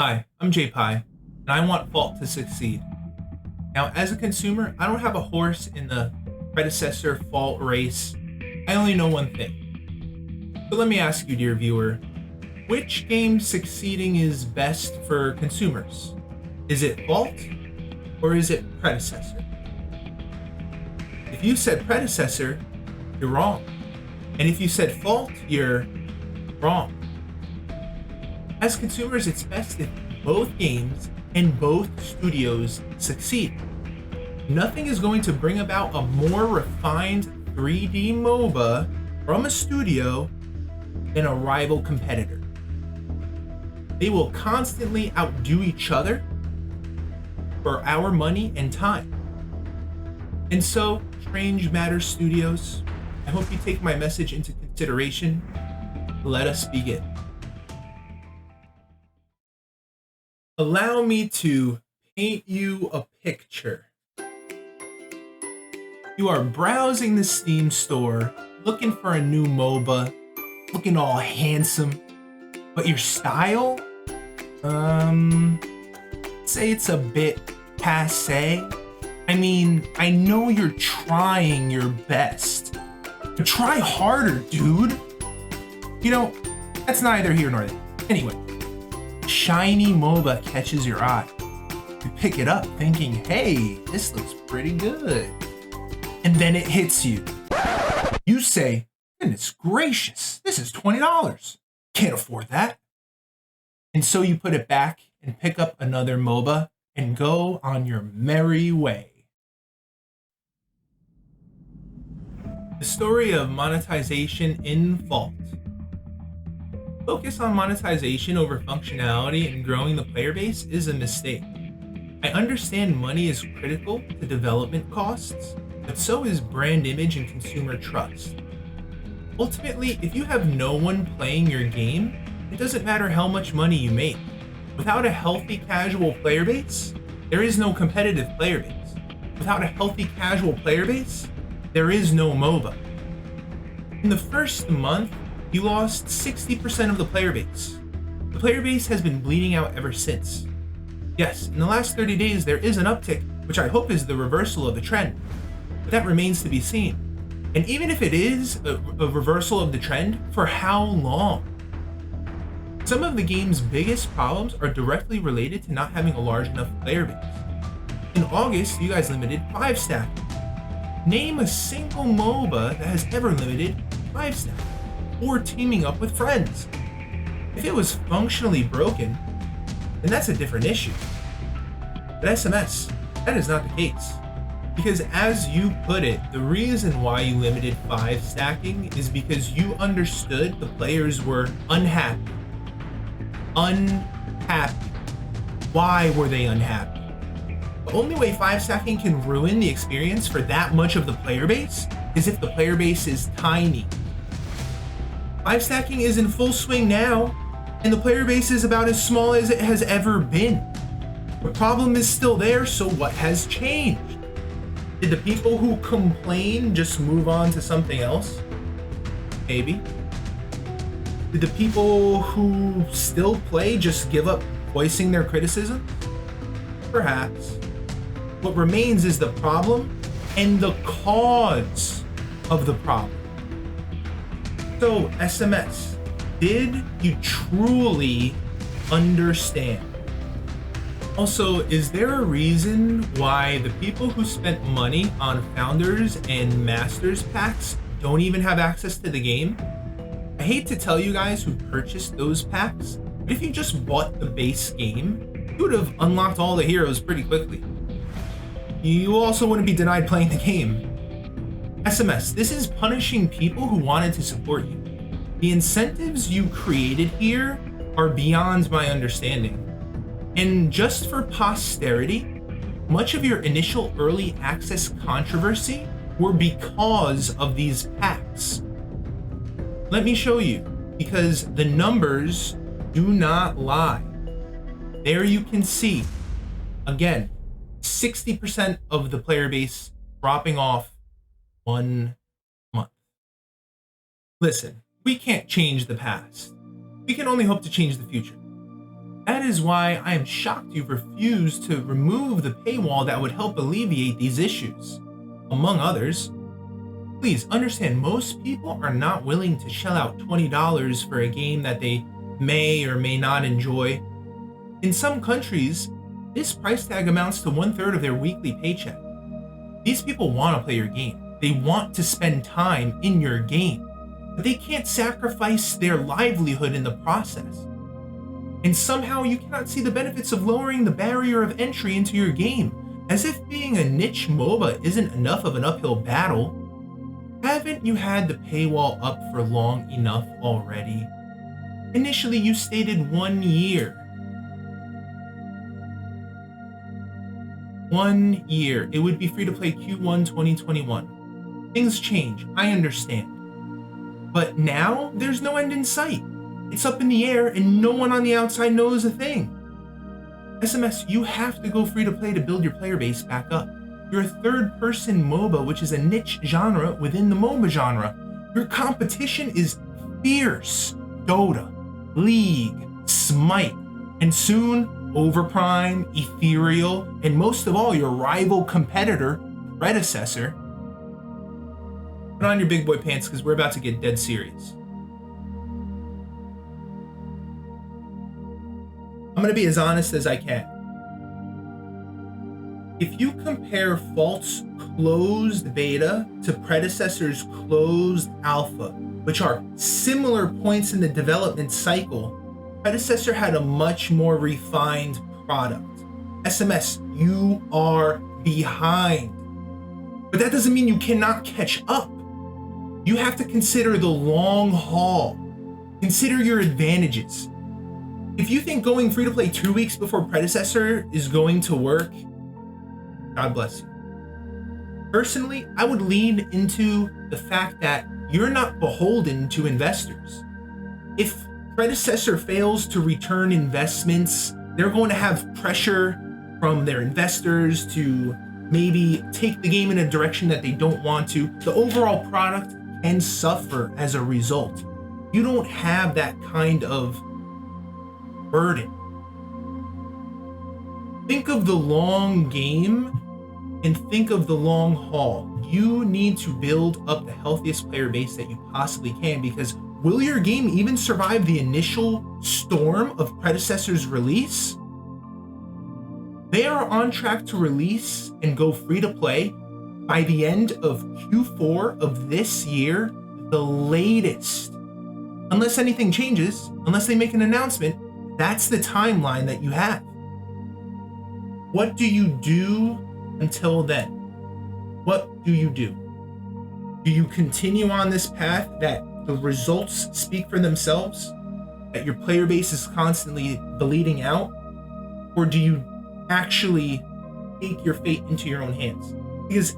Hi, I'm JPie, and I want Fault to succeed. Now, as a consumer, I don't have a horse in the predecessor Fault race. I only know one thing. So let me ask you, dear viewer, which game succeeding is best for consumers? Is it Fault or is it predecessor? If you said predecessor, you're wrong. And if you said Fault, you're wrong. As consumers, it's best if both games and both studios succeed. Nothing is going to bring about a more refined 3D MOBA from a studio than a rival competitor. They will constantly outdo each other for our money and time. And so, Strange Matter Studios, I hope you take my message into consideration. Let us begin. Allow me to paint you a picture. You are browsing the Steam store, looking for a new MOBA, looking all handsome, but your style? Say it's a bit passe. I mean, I know you're trying your best, but try harder, dude. You know, that's neither here nor there. Anyway, shiny MOBA catches your eye. You pick it up thinking, hey, this looks pretty good. And then it hits you. You say, goodness gracious, this is $20. Can't afford that. And so you put it back and pick up another MOBA and go on your merry way. The story of monetization in Fault. Focus on monetization over functionality and growing the player base is a mistake. I understand money is critical to development costs, but so is brand image and consumer trust. Ultimately, if you have no one playing your game, it doesn't matter how much money you make. Without a healthy casual player base, there is no competitive player base. Without a healthy casual player base, there is no MOBA. In the first month, you lost 60% of the player base. The player base has been bleeding out ever since. Yes, in the last 30 days there is an uptick, which I hope is the reversal of the trend, but that remains to be seen. And even if it is a reversal of the trend, for how long? Some of the game's biggest problems are directly related to not having a large enough player base. In August, you guys limited 5 stack. Name a single MOBA that has ever limited 5 stack. Or teaming up with friends. If it was functionally broken, then that's a different issue. But SMS, that is not the case. Because as you put it, the reason why you limited 5 stacking is because you understood the players were unhappy. Unhappy. Why were they unhappy? The only way 5 stacking can ruin the experience for that much of the player base is if the player base is tiny. 5 stacking is in full swing now, and the player base is about as small as it has ever been. The problem is still there, so what has changed? Did the people who complain just move on to something else? Maybe. Did the people who still play just give up voicing their criticism? Perhaps. What remains is the problem and the cause of the problem. So, SMS, did you truly understand? Also, is there a reason why the people who spent money on Founders and Masters packs don't even have access to the game? I hate to tell you guys who purchased those packs, but if you just bought the base game, you would have unlocked all the heroes pretty quickly. You also wouldn't be denied playing the game. SMS, this is punishing people who wanted to support you. The incentives you created here are beyond my understanding. And just for posterity, much of your initial early access controversy were because of these packs. Let me show you, because the numbers do not lie. There you can see, again, 60% of the player base dropping off 1 month. Listen, we can't change the past. We can only hope to change the future. That is why I am shocked you've refused to remove the paywall that would help alleviate these issues, among others. Please understand, most people are not willing to shell out $20 for a game that they may or may not enjoy. In some countries, this price tag amounts to 1/3 of their weekly paycheck. These people want to play your game. They want to spend time in your game, but they can't sacrifice their livelihood in the process. And somehow you cannot see the benefits of lowering the barrier of entry into your game, as if being a niche MOBA isn't enough of an uphill battle. Haven't you had the paywall up for long enough already? Initially you stated 1 year. 1 year. It would be free to play Q1 2021. Things change, I understand. But now there's no end in sight. It's up in the air and no one on the outside knows a thing. SMS, you have to go free to play to build your player base back up. You're a third-person MOBA, which is a niche genre within the MOBA genre. Your competition is fierce. Dota, League, Smite, and soon Overprime, Ethereal, and most of all, your rival competitor, Predecessor. Put on your big boy pants because we're about to get dead serious. I'm going to be as honest as I can. If you compare Fault's closed beta to Predecessor's closed alpha, which are similar points in the development cycle, Predecessor had a much more refined product. SMS, you are behind. But that doesn't mean you cannot catch up. You have to consider the long haul. Consider your advantages. If you think going free to play 2 weeks before Predecessor is going to work, God bless you. Personally, I would lean into the fact that you're not beholden to investors. If Predecessor fails to return investments, they're going to have pressure from their investors to maybe take the game in a direction that they don't want to. The overall product can suffer as a result. You don't have that kind of burden. Think of the long game and think of the long haul. You need to build up the healthiest player base that you possibly can, because will your game even survive the initial storm of Predecessor's release? They are on track to release and go free to play by the end of Q4 of this year, the latest. Unless anything changes, unless they make an announcement, that's the timeline that you have. What do you do until then? What do you do? Do you continue on this path that the results speak for themselves, that your player base is constantly bleeding out? Or do you actually take your fate into your own hands? Because,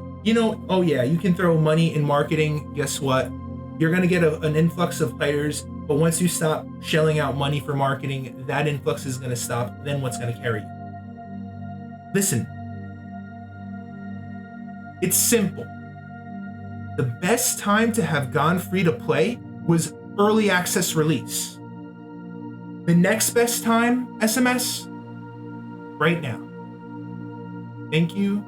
oh yeah, you can throw money in marketing. Guess what? You're going to get an influx of players, but once you stop shelling out money for marketing, that influx is going to stop. Then what's going to carry you? Listen, it's simple. The best time to have gone free to play was early access release. The next best time, SMS, right now. Thank you